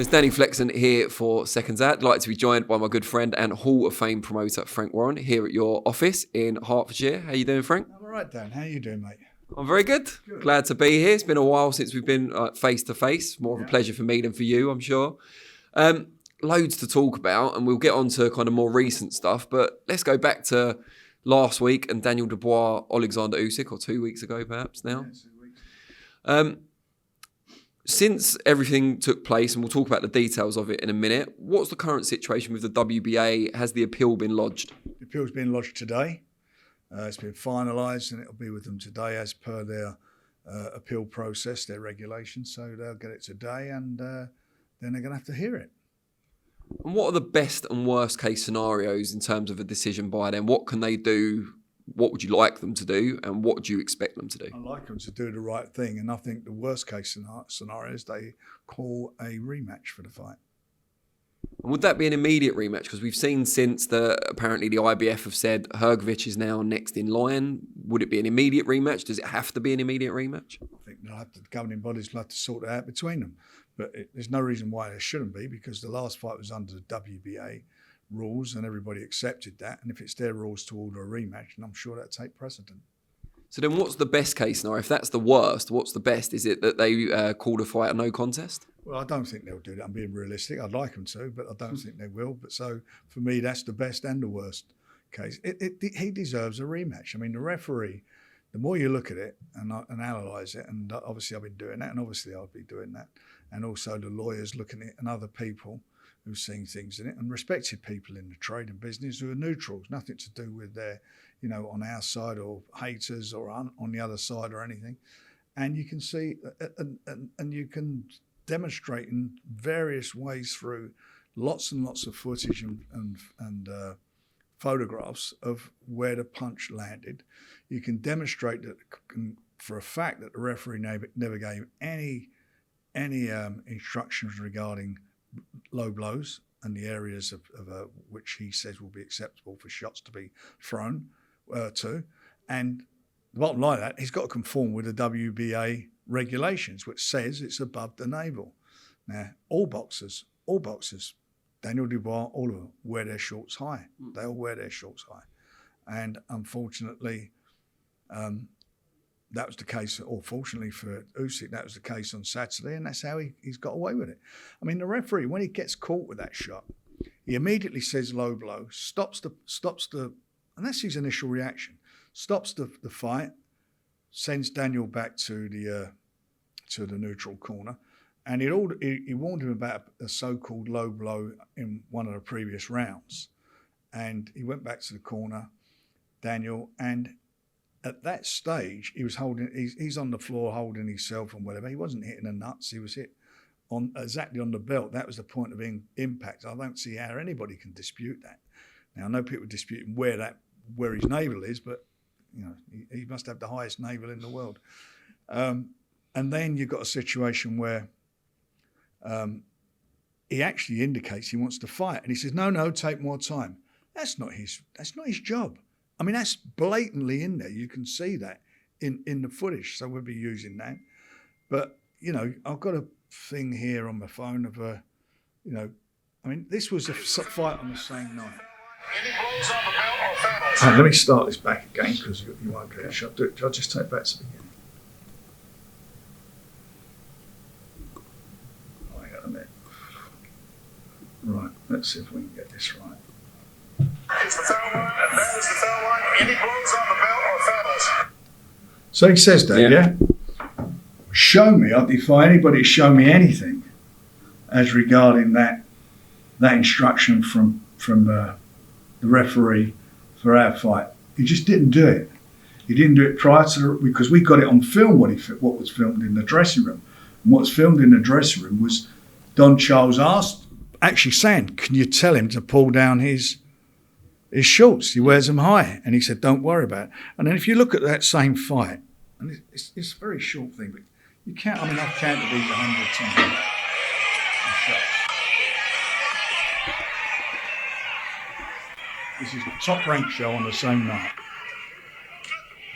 So it's Danny Flexen here for Seconds Out. I'd like to be joined by my good friend and Hall of Fame promoter Frank Warren here at your office in Hertfordshire. How you doing, Frank? I'm all right, Dan. How you doing, mate? I'm very good. Glad to be here. It's been a while since we've been face to face. More of a pleasure for me than for you, I'm sure. Loads to talk about, and we'll get on to kind of more recent stuff. But let's go back to last week and Daniel Dubois, Oleksandr Usyk, or 2 weeks ago perhaps now. Yeah, 2 weeks. Since everything took place, and we'll talk about the details of it in a minute, what's the current situation with the WBA? Has the appeal been lodged? The appeal's been lodged today. It's been finalised, and it'll be with them today as per their appeal process, their regulations. So they'll get it today, and then they're going to have to hear it. And what are the best and worst case scenarios in terms of a decision by them? What can they do? What would you like them to do, and what do you expect them to do? I'd like them to do the right thing, and I think the worst case scenario is they call a rematch for the fight. And would that be an immediate rematch? Because we've seen since apparently the IBF have said Hrgovic is now next in line. Would it be an immediate rematch? Does it have to be an immediate rematch? I think the governing bodies will have to sort it out between them. But there's no reason why there shouldn't be, because the last fight was under the WBA rules and everybody accepted that. And if it's their rules to order a rematch, and I'm sure that'll take precedent. So then what's the best case scenario? If that's the worst, what's the best? Is it that they call the fight a no contest? Well, I don't think they'll do that. I'm being realistic. I'd like them to, but I don't think they will. But so for me, that's the best and the worst case. He deserves a rematch. I mean, the referee, the more you look at it and analyse it, and obviously I've been doing that, and obviously I'll be doing that, and also the lawyers looking at it and other people who've seen things in it, and respected people in the trade and business who are neutrals, nothing to do with their, on our side or haters or on the other side or anything. And you can see, and you can demonstrate in various ways through lots and lots of footage and photographs of where the punch landed. You can demonstrate that for a fact that the referee never gave any instructions regarding low blows and the areas of which he says will be acceptable for shots to be thrown to. And the bottom line of that, he's got to conform with the WBA regulations, which says it's above the navel. Now, all boxers, Daniel Dubois, all of them wear their shorts high. They all wear their shorts high. And unfortunately, that was the case, or fortunately for Usyk, that was the case on Saturday, and that's how he's got away with it. I mean, the referee, when he gets caught with that shot, he immediately says low blow, stops the, and that's his initial reaction, stops the fight, sends Daniel back to the neutral corner, and he warned him about a so-called low blow in one of the previous rounds, and he went back to the corner, Daniel, and at that stage, he was he's on the floor holding himself and whatever. He wasn't hitting the nuts. He was hit exactly on the belt. That was the point of impact. I don't see how anybody can dispute that. Now, I know people dispute where his navel is, but he must have the highest navel in the world. And then you've got a situation where he actually indicates he wants to fight, and he says, "No, take more time." That's not his job. I mean, that's blatantly in there. You can see that in the footage. So we'll be using that. But, I've got a thing here on my phone of I mean, this was a fight on the same night. Right, let me start this back again because you won't get a shot. I'll just take it back to the beginning. Oh, hang on a minute. Right, let's see if we can get this right. Is the foul line, and that is the foul line. Any blows on the belt or fouls? So he says that, yeah? Show me, I defy anybody to show me anything as regarding that instruction from the referee for our fight. He just didn't do it. He didn't do it prior to because we got it on film what was filmed in the dressing room. And what was filmed in the dressing room was Don Charles actually saying, "Can you tell him to pull down his shorts? He wears them high." And he said, "Don't worry about it." And then if you look at that same fight, and it's a very short thing, but you can't, I've counted these 100 times. This is the top ranked show on the same night.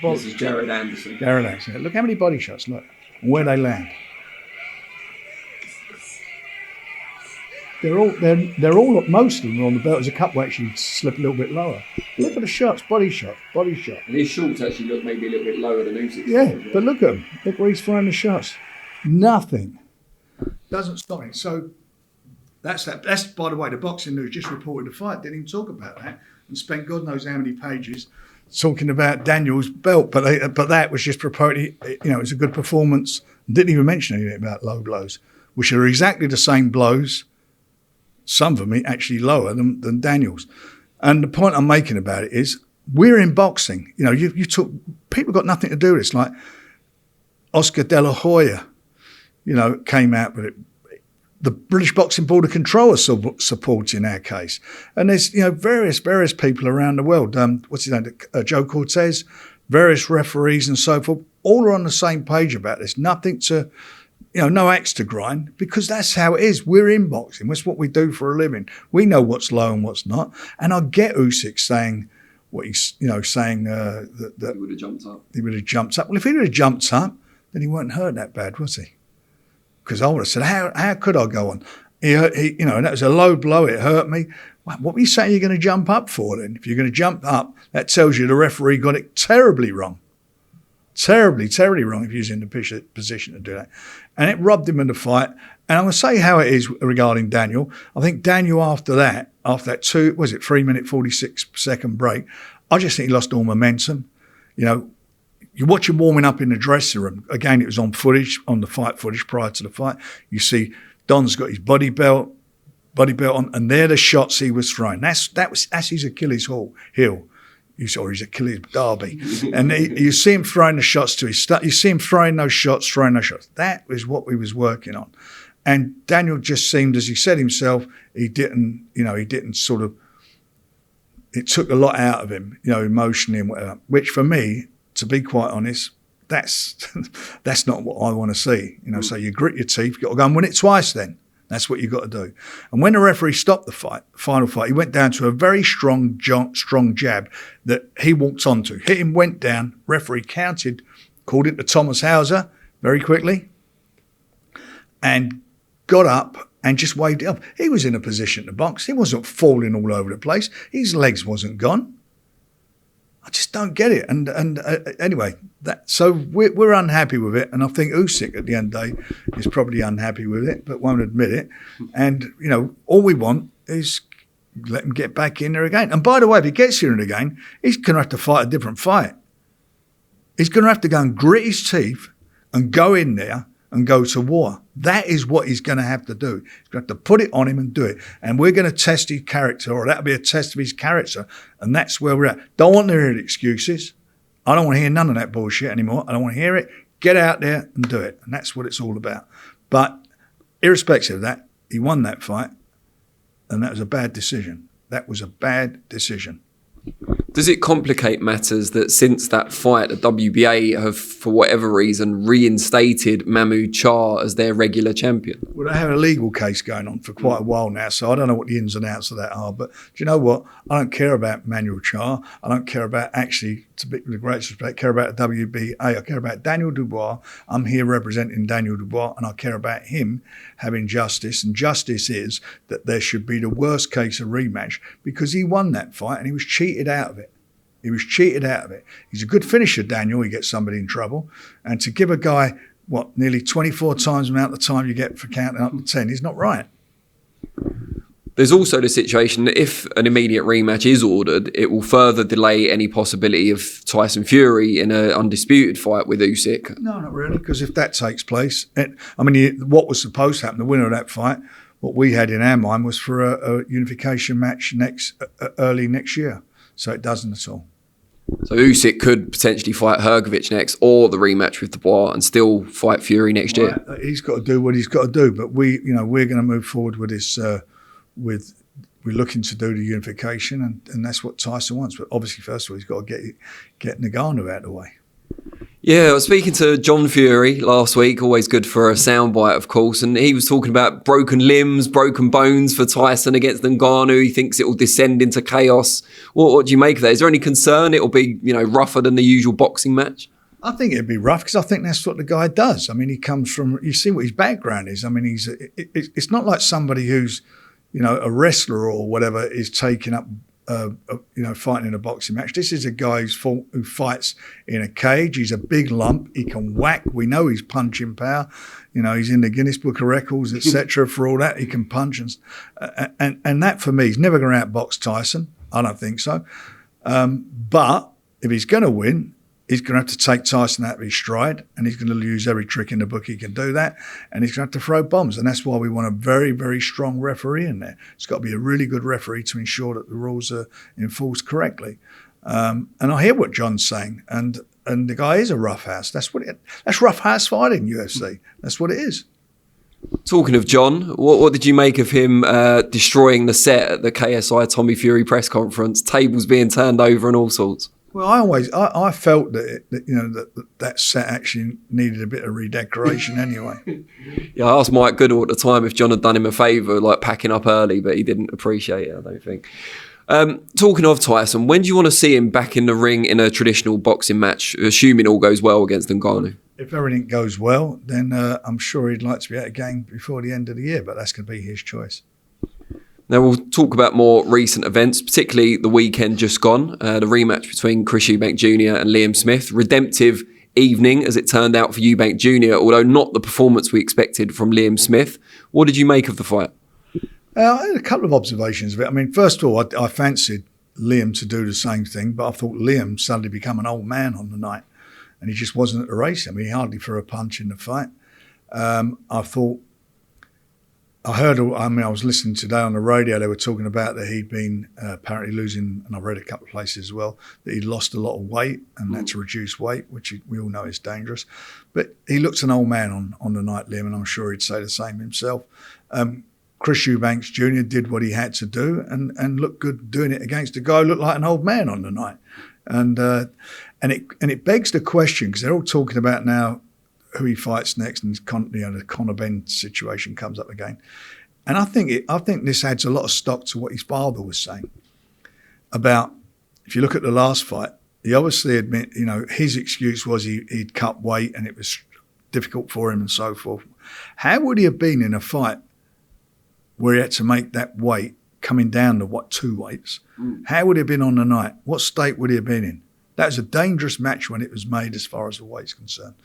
This is Jared Anderson. Jared Anderson. Look how many body shots, look, and where they land. they're all most of them are on the belt. There's a couple actually slip a little bit lower. Look at the shots, body shot. And his shorts actually look maybe a little bit lower than Usyk's. Yeah, but look at him. Look where he's throwing the shots. Nothing. Doesn't stop it. So that's that. That's, by the way, the Boxing News just reported the fight. Didn't even talk about that and spent God knows how many pages talking about Daniel's belt. But that was just purportedly, it was a good performance. Didn't even mention anything about low blows, which are exactly the same blows. Some of them actually lower than Daniel's. And the point I'm making about it is we're in boxing. You took people got nothing to do with it. It's like Oscar De La Hoya, came out with it. The British Boxing Board of Control are supporting our case. And there's, various people around the world. What's his name? Joe Cortez, various referees and so forth, all are on the same page about this. Nothing to, no axe to grind, because that's how it is. We're in boxing. That's what we do for a living. We know what's low and what's not. And I get Usyk saying what he's, saying that he would have jumped up. He would have jumped up. Well, if he would have jumped up, then he weren't hurt that bad, was he? Because I would have said, how could I go on? And that was a low blow. It hurt me. What were you saying you're going to jump up for then? If you're going to jump up, that tells you the referee got it terribly wrong. Terribly, terribly wrong if he was in the position to do that. And it robbed him in the fight. And I'm going to say how it is regarding Daniel. I think Daniel after that 3 minute, 46 second break, I just think he lost all momentum. You watch him warming up in the dressing room. Again, it was on the fight footage prior to the fight. You see Don's got his body belt on, and they're the shots he was throwing. That's his Achilles heel. Or his Achilles derby. And you see him throwing the shots to his you see him throwing those shots. That was what we was working on. And Daniel just seemed, as he said himself, he didn't sort of, it took a lot out of him, emotionally and whatever, which for me, to be quite honest, that's not what I want to see. So you grit your teeth, you've got to go and win it twice then. That's what you've got to do. And when the referee stopped the final fight, he went down to a very strong jab that he walked onto. Hit him, went down, referee counted, called it the Thomas Hauser very quickly, and got up and just waved it up. He was in a position to box. He wasn't falling all over the place. His legs wasn't gone. I just don't get it. And anyway, so we're unhappy with it. And I think Usyk at the end of the day is probably unhappy with it, but won't admit it. And, all we want is let him get back in there again. And by the way, if he gets in again, he's going to have to fight a different fight. He's going to have to go and grit his teeth and go in there and go to war. That is what he's going to have to do. He's going to have to put it on him and do it. And we're going to test his character, or that'll be a test of his character. And that's where we're at. Don't want to hear excuses. I don't want to hear none of that bullshit anymore. I don't want to hear it. Get out there and do it. And that's what it's all about. But irrespective of that, he won that fight. And that was a bad decision. That was a bad decision. Does it complicate matters that since that fight, the WBA have, for whatever reason, reinstated Mahmoud Shah as their regular champion? Well, they have a legal case going on for quite a while now, so I don't know what the ins and outs of that are. But do you know what? I don't care about Mahmoud Shah. I don't care about, actually, to be with the greatest respect, care about the WBA. I care about Daniel Dubois. I'm here representing Daniel Dubois, and I care about him having justice. And justice is that there should be the worst case of rematch, because he won that fight and he was cheated out of it. He's a good finisher, Daniel. He gets somebody in trouble. And to give a guy, nearly 24 times the amount of time you get for counting up to 10 is not right. There's also the situation that if an immediate rematch is ordered, it will further delay any possibility of Tyson Fury in an undisputed fight with Usyk. No, not really, because if that takes place, what was supposed to happen, the winner of that fight, what we had in our mind was for a unification match early next year. So it doesn't at all. So Usyk could potentially fight Hrgovic next, or the rematch with Dubois, and still fight Fury next year. He's got to do what he's got to do. But we're going to move forward with this. We're looking to do the unification, and that's what Tyson wants. But obviously, first of all, he's got to get Ngannou out of the way. Yeah, I was speaking to John Fury last week, always good for a soundbite, of course, and he was talking about broken limbs, broken bones for Tyson against Ngannou. He thinks it will descend into chaos. What do you make of that? Is there any concern it'll be, rougher than the usual boxing match? I think it'd be rough, because I think that's what the guy does. I mean, he comes from, you see what his background is. I mean, it's not like somebody who's, a wrestler or whatever is taking up, fighting in a boxing match. This is a guy who fights in a cage. He's a big lump. He can whack. We know he's punching power. He's in the Guinness Book of Records, etc. For all that, he can punch, and that for me, he's never going to outbox Tyson. I don't think so. But if he's going to win, he's going to have to take Tyson out of his stride, and he's going to use every trick in the book he can do that, and he's going to have to throw bombs, and that's why we want a very, very strong referee in there. It's got to be a really good referee to ensure that the rules are enforced correctly. And I hear what John's saying, and the guy is a roughhouse. That's roughhouse fighting, UFC. That's what it is. Talking of John, what did you make of him destroying the set at the KSI Tommy Fury press conference? Tables being turned over and all sorts. Well, I felt that set actually needed a bit of redecoration anyway. Yeah, I asked Mike Goodall at the time if John had done him a favour, like packing up early, but he didn't appreciate it, I don't think. Talking of Tyson, when do you want to see him back in the ring in a traditional boxing match, assuming all goes well against Ngannou? If everything goes well, then I'm sure he'd like to be out again before the end of the year, but that's going to be his choice. Now we'll talk about more recent events, particularly the weekend just gone, the rematch between Chris Eubank Jr. and Liam Smith. Redemptive evening, as it turned out for Eubank Jr., although not the performance we expected from Liam Smith. What did you make of the fight? I had a couple of observations of it. I mean, first of all, I fancied Liam to do the same thing, but I thought Liam suddenly become an old man on the night, and he just wasn't at the race. I mean, he hardly threw a punch in the fight. I was listening today on the radio, they were talking about that he'd been apparently losing, and I read a couple of places as well, that he'd lost a lot of weight and had to reduce weight, which we all know is dangerous. But he looks an old man on the night, Liam, and I'm sure he'd say the same himself. Chris Eubank Jr. did what he had to do and looked good doing it against a guy who looked like an old man on the night. And it begs the question, because they're all talking about now who he fights next, and the Conor Benn situation comes up again. And I think this adds a lot of stock to what his father was saying about, if you look at the last fight, he obviously admit, his excuse was he'd cut weight and it was difficult for him and so forth. How would he have been in a fight where he had to make that weight coming down to 2 weights? How would he have been on the night? What state would he have been in? That was a dangerous match when it was made as far as the weight's concerned.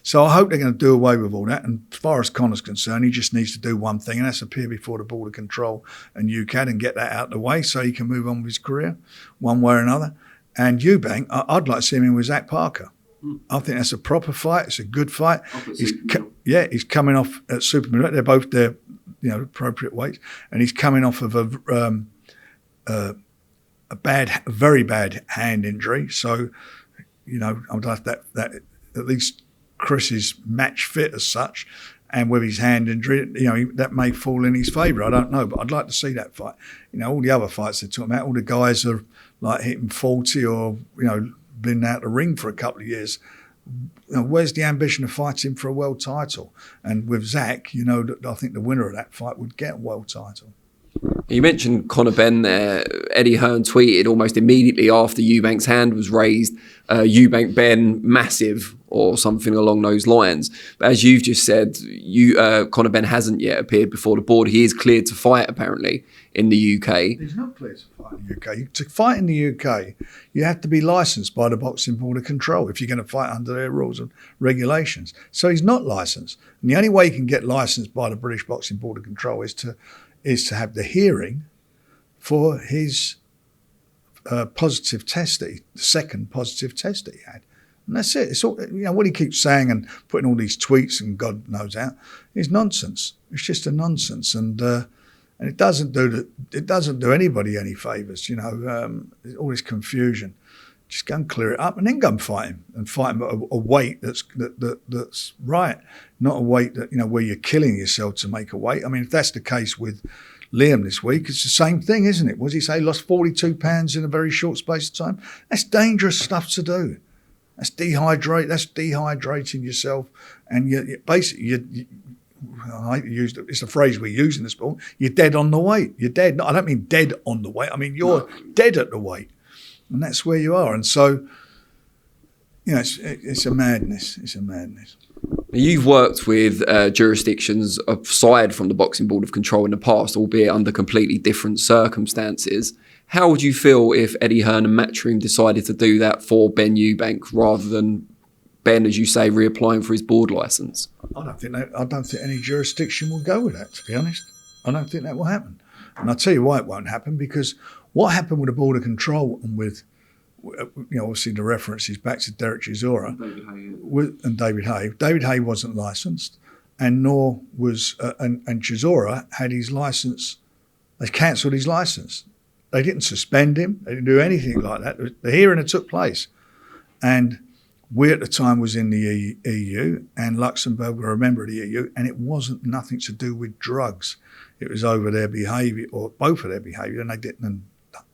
So I hope they're going to do away with all that. And as far as Conor's concerned, he just needs to do one thing, and that's appear before the Border Control and UCAD and get that out of the way so he can move on with his career one way or another. And Eubank, I'd like to see him in with Zach Parker. I think that's a proper fight. It's a good fight. He's coming off at super middleweight. They're both their appropriate weights, and he's coming off of a very bad hand injury. So, I'd like that at least Chris is match fit as such, and with his hand injury, that may fall in his favour. I don't know, but I'd like to see that fight. All the other fights they're talking about, all the guys are like hitting 40 or been out the ring for a couple of years. Where's the ambition of fighting for a world title? And with Zach, I think the winner of that fight would get a world title. You mentioned Conor Benn there. Eddie Hearn tweeted almost immediately after Eubank's hand was raised, Eubank Benn massive, or something along those lines. But as you've just said, Conor Benn hasn't yet appeared before the board. He is cleared to fight, apparently, in the UK. He's not cleared to fight in the UK. To fight in the UK, you have to be licensed by the Boxing Border Control if you're going to fight under their rules and regulations. So he's not licensed. And the only way he can get licensed by the British Boxing Border Control is to have the hearing for his positive test, the second positive test that he had. And that's it. It's all, what he keeps saying and putting all these tweets and God knows out is nonsense. It's just a nonsense, and it doesn't do anybody any favours. All this confusion. Just go and clear it up, and then go and fight him at a weight that's right, not a weight that where you're killing yourself to make a weight. I mean, if that's the case with Liam this week, it's the same thing, isn't it? What does he say? Lost 42 pounds in a very short space of time. That's dangerous stuff to do. That's dehydrating yourself, and you basically I hate to use it's a phrase we use in the sport. You're dead on the weight. You're dead. I don't mean dead on the weight. I mean you're dead at the weight, and that's where you are. And so, it's a madness. It's a madness. You've worked with jurisdictions aside from the Boxing Board of Control in the past, albeit under completely different circumstances. How would you feel if Eddie Hearn and Matchroom decided to do that for Ben Eubank rather than Ben, as you say, reapplying for his board licence? I don't think any jurisdiction will go with that, to be honest. I don't think that will happen. And I'll tell you why it won't happen, because what happened with the Board of Control and with, obviously the references back to Derek Chisora and David Haye. David Haye wasn't licensed, and nor was, and Chisora had his license, they cancelled his license. They didn't suspend him. They didn't do anything like that. The hearing had took place. And we at the time was in the EU, and Luxembourg were a member of the EU, and it wasn't nothing to do with drugs. It was over their behaviour, or both of their behaviour, and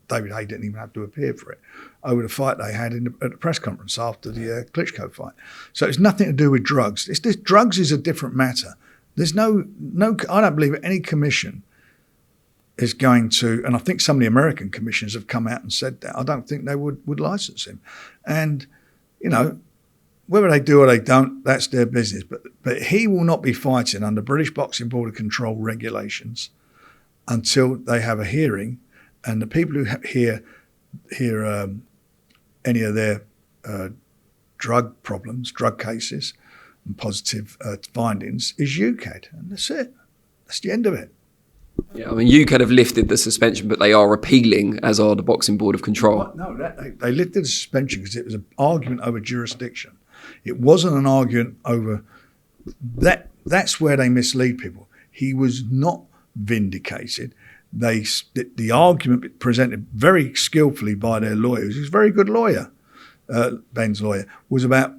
David Haye didn't even have to appear for it, over the fight they had at the press conference after the Klitschko fight. So it's nothing to do with drugs. Drugs is a different matter. There's no. I don't believe any commission is going to, and I think some of the American commissions have come out and said that. I don't think they would license him. And, whether they do or they don't, that's their business. But he will not be fighting under British Boxing Board of Control regulations until they have a hearing, and the people who hear any of their drug problems, drug cases, and positive findings is UKAD, and that's it. That's the end of it. Yeah, I mean, UKAD have lifted the suspension, but they are appealing, as are the Boxing Board of Control. No, they lifted the suspension because it was an argument over jurisdiction. It wasn't an argument over that. That's where they mislead people. He was not vindicated. The argument presented very skillfully by their lawyers, who's a very good lawyer, Ben's lawyer, was about,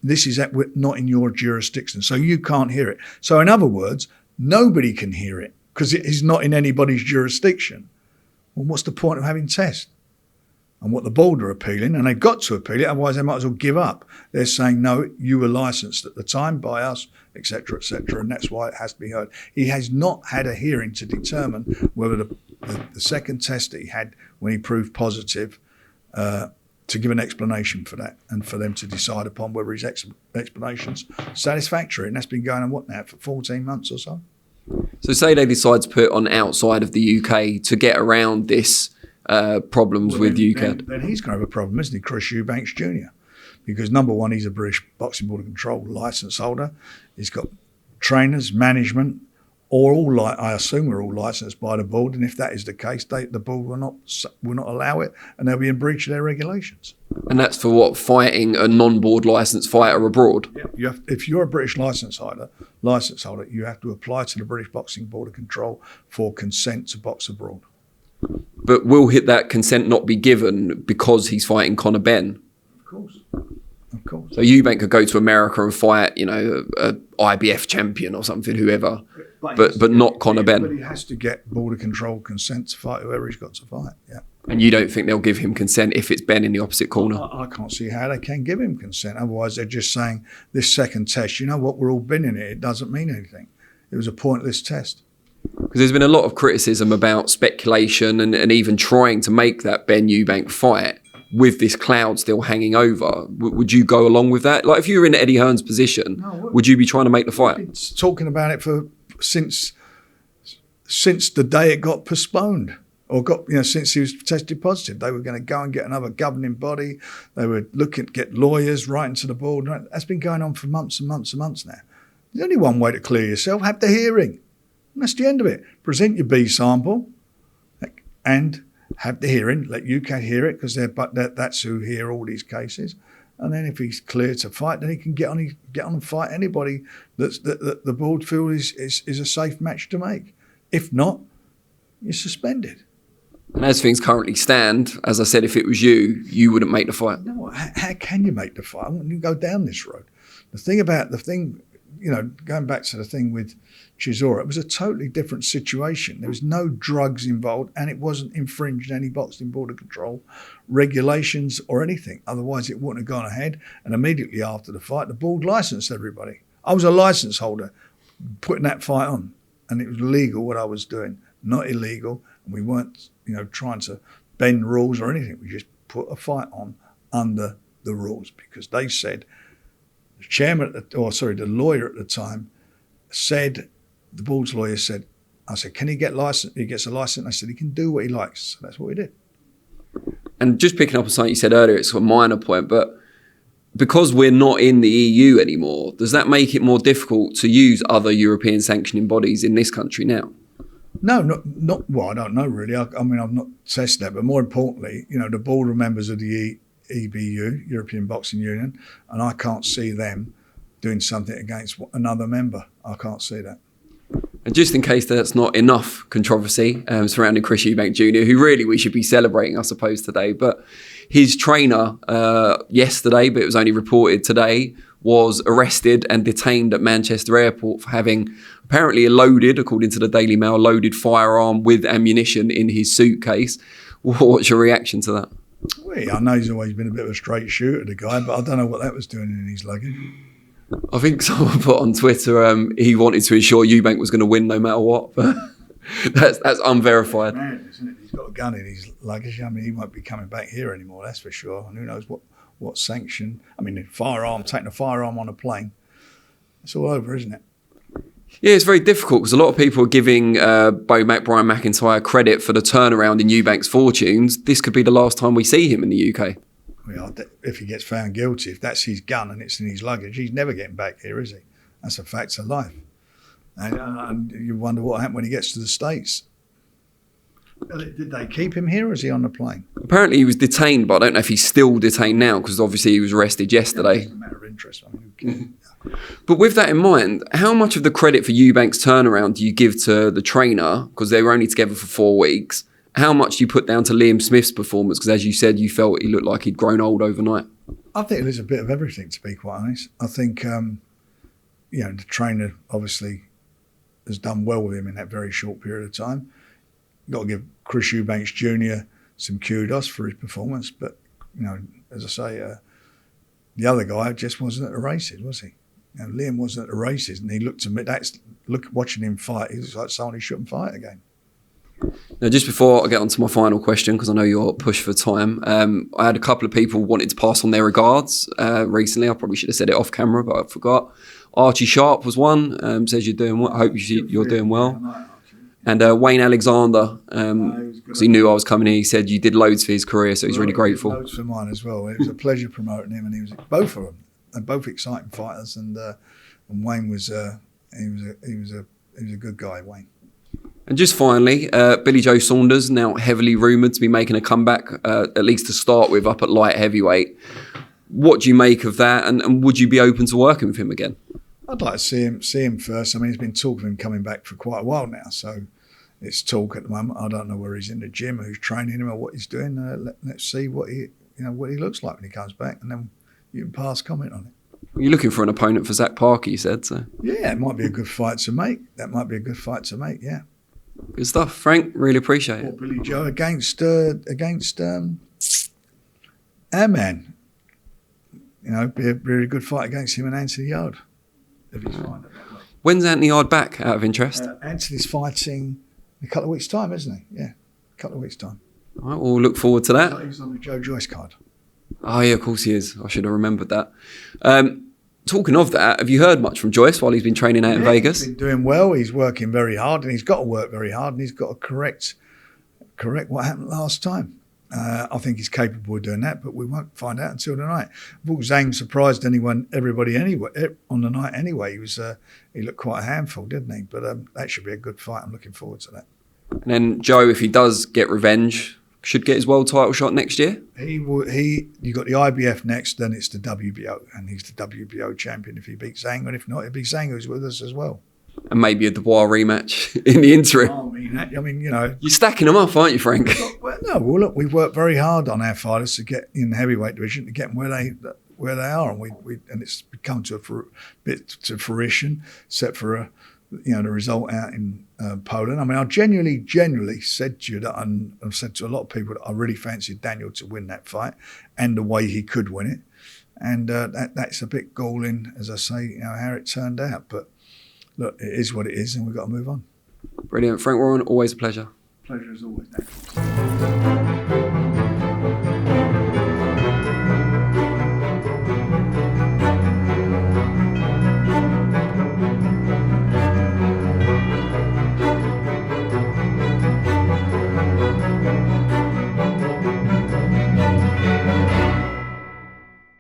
this is not in your jurisdiction, so you can't hear it. So in other words, nobody can hear it because it is not in anybody's jurisdiction. Well, what's the point of having tests? And what the board are appealing, and they've got to appeal it, otherwise they might as well give up. They're saying, no, you were licensed at the time by us, et cetera, and that's why it has to be heard. He has not had a hearing to determine whether the second test that he had when he proved positive, to give an explanation for that and for them to decide upon whether his explanation's satisfactory. And that's been going on, for 14 months or so? So say they decide to put on outside of the UK to get around this problems with UKAD. Then he's going to have a problem, isn't he, Chris Eubank Jr.? Because number one, he's a British Boxing Board of Control licence holder. He's got trainers, management, I assume we're all licensed by the board, and if that is the case, the board will not allow it, and they'll be in breach of their regulations. And that's for what? Fighting a non-board licensed fighter abroad? Yeah. If you're a British licence holder, you have to apply to the British Boxing Board of Control for consent to box abroad. But will that consent not be given because he's fighting Conor Benn? Of course. So Eubank could go to America and fight, a IBF champion or something, whoever, but not Conor Benn. But he has to get Board of Control consent to fight whoever he's got to fight. Yeah. And you don't think they'll give him consent if it's Ben in the opposite corner? I can't see how they can give him consent. Otherwise, they're just saying this second test. You know what? We're all been in it. It doesn't mean anything. It was a pointless test. Because there's been a lot of criticism about speculation and even trying to make that Ben Eubank fight with this cloud still hanging over. Would you go along with that? Like, if you were in Eddie Hearn's position, would you be trying to make the fight? Been talking about it since the day it got postponed, or since he was tested positive. They were going to go and get another governing body. They were looking to get lawyers writing to the board. That's been going on for months and months and months now. There's only one way to clear yourself: have the hearing. And that's the end of it. Present your B sample and have the hearing. Let UKAD hear it, because that's who hear all these cases. And then if he's clear to fight, then he can get on and fight anybody that the board feel is a safe match to make. If not, you're suspended. And as things currently stand, as I said, if it was you wouldn't make the fight. No, how can you make the fight? I want you to go down this road. Going back to the thing with Chisora, it was a totally different situation. There was no drugs involved, and it wasn't infringed any Boxing Board of Control regulations or anything. Otherwise, it wouldn't have gone ahead. And immediately after the fight, the board licensed everybody. I was a licence holder putting that fight on, and it was legal what I was doing, not illegal. And we weren't, trying to bend rules or anything. We just put a fight on under the rules, because they said the lawyer at the time said, the board's lawyer said, I said, can he get licensed? He gets a license. I said, he can do what he likes. So that's what we did. And just picking up on something you said earlier, it's a minor point, but because we're not in the EU anymore, does that make it more difficult to use other European sanctioning bodies in this country now? No, not well, I don't know really. I mean, I've not tested that, but more importantly, the board are members of the EBU, European Boxing Union, and I can't see them doing something against another member. I can't see that. And just in case that's not enough controversy surrounding Chris Eubank Jr., who really we should be celebrating, I suppose, today, but his trainer yesterday, but it was only reported today, was arrested and detained at Manchester Airport for having apparently according to the Daily Mail, a loaded firearm with ammunition in his suitcase. What's your reaction to that? Well, I know he's always been a bit of a straight shooter, the guy, but I don't know what that was doing in his luggage. I think someone put on Twitter he wanted to ensure Eubank was going to win no matter what, but that's unverified. Man, isn't it? He's got a gun in his luggage. I mean, he won't be coming back here anymore, that's for sure. And who knows what sanction. I mean, taking a firearm on a plane, it's all over, isn't it? Yeah, it's very difficult because a lot of people are giving Brian McIntyre credit for the turnaround in Eubank's fortunes. This could be the last time we see him in the UK. Well, if he gets found guilty, if that's his gun and it's in his luggage, he's never getting back here, is he? That's a fact of life. And you wonder what happened when he gets to the States. Did they keep him here or is he on the plane? Apparently he was detained, but I don't know if he's still detained now because obviously he was arrested yesterday. It's a matter of interest. I mean, But with that in mind, how much of the credit for Eubank's turnaround do you give to the trainer, because they were only together for 4 weeks? How much do you put down to Liam Smith's performance? Because as you said, you felt he looked like he'd grown old overnight. I think there's a bit of everything, to be quite honest. I think, the trainer obviously has done well with him in that very short period of time. You've got to give Chris Eubank Jr. some kudos for his performance. But, as I say, the other guy just wasn't at the races, was he? Liam wasn't at the races, and he looked to me, watching him fight, he was like someone who shouldn't fight again. Now, just before I get on to my final question, because I know you're pushed for time, I had a couple of people wanted to pass on their regards recently. I probably should have said it off camera, but I forgot. Archie Sharp was one, says you're doing well. I hope you're doing well. And Wayne Alexander, because he knew I was coming in, he said you did loads for his career, so he's really grateful. Loads for mine as well. It was a pleasure promoting him, and he was both of them. They're both exciting fighters, and Wayne was he was a good guy, Wayne. And just finally, Billy Joe Saunders, now heavily rumoured to be making a comeback, at least to start with, up at light heavyweight. What do you make of that, and would you be open to working with him again? I'd like to see him first. I mean, there's been talk of him coming back for quite a while now, so it's talk at the moment. I don't know where he's in the gym, who's training him, or what he's doing. Let's see what he looks like when he comes back, and then you can pass comment on it. You're looking for an opponent for Zach Parker, you said, so. Yeah, it might be a good fight to make. That might be a good fight to make, yeah. Good stuff, Frank. Really appreciate it. Billy Joe against our man. Be a really good fight against him and Anthony Yard. If he's fine. When's Anthony Yard back, out of interest? Anthony's fighting in a couple of weeks' time, isn't he? Yeah, a couple of weeks' time. All right, we'll look forward to that. He's on the Joe Joyce card. Oh, yeah, of course he is. I should have remembered that. Talking of that, have you heard much from Joyce while he's been training out in Vegas? He's been doing well. He's working very hard, and he's got to work very hard, and he's got to correct what happened last time. I think he's capable of doing that, but we won't find out until tonight. I thought Zhang surprised everybody anyway on the night anyway. He looked quite a handful, didn't he? But that should be a good fight. I'm looking forward to that. And then Joe, if he does get revenge, should get his world title shot next year? You got the IBF next, then it's the WBO, and he's the WBO champion if he beats Zhang, and if not, it'll be Zhang who's with us as well. And maybe a Dubois rematch in the interim. I mean, You're stacking them up, aren't you, Frank? Well, look, we've worked very hard on our fighters to get in the heavyweight division, to get them where they are, and it's come to a bit to fruition, except for the result out in Poland. I mean, I genuinely said to you that I've said to a lot of people that I really fancied Daniel to win that fight, and the way he could win it, and that's a bit galling, as I say, how it turned out, but. Look, it is what it is, and we've got to move on. Brilliant. Frank Warren, always a pleasure. Pleasure as always, Daniel.